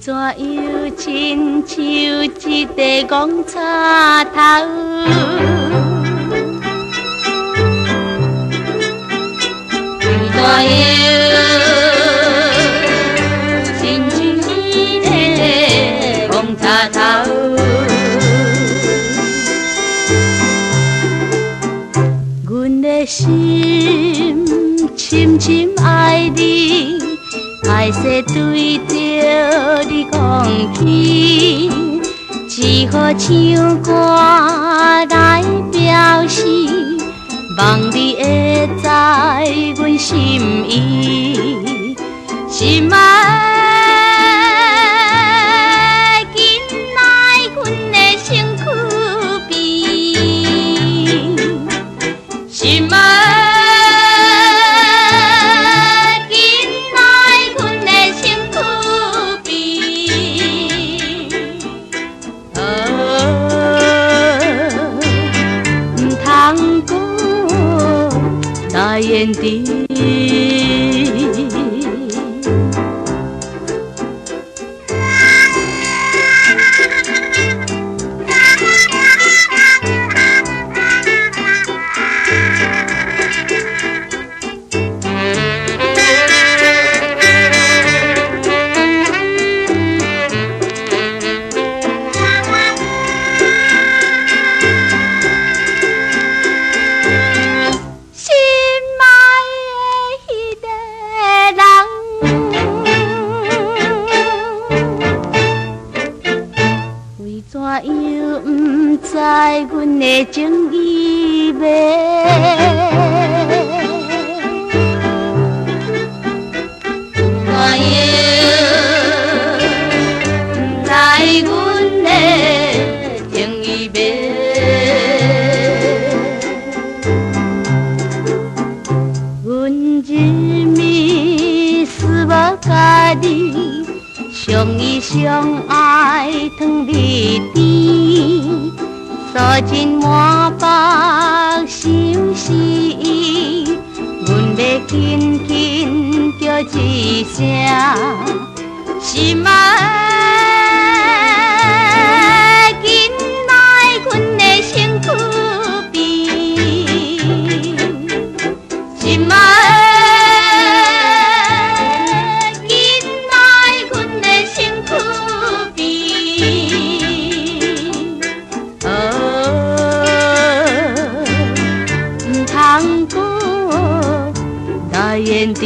怎样亲像一块戆插头？为怎样亲像一个戆插头？阮的心深深爱你。爱说对着你讲起，只好唱歌来表示，望你会知阮心意，心爱的囡仔，阮的身躯边，心爱。大眼的。怎样不知阮的情意味？怎样不知阮的情意味？阮一暝思无家己。相依相爱糖蜜甜，素尽满腹相思意。阮要轻轻叫一声，心爱的囡仔，阮的身躯边，心爱。大眼的，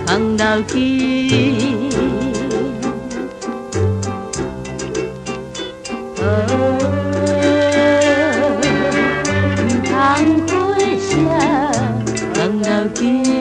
放老去，不通花谢放老去。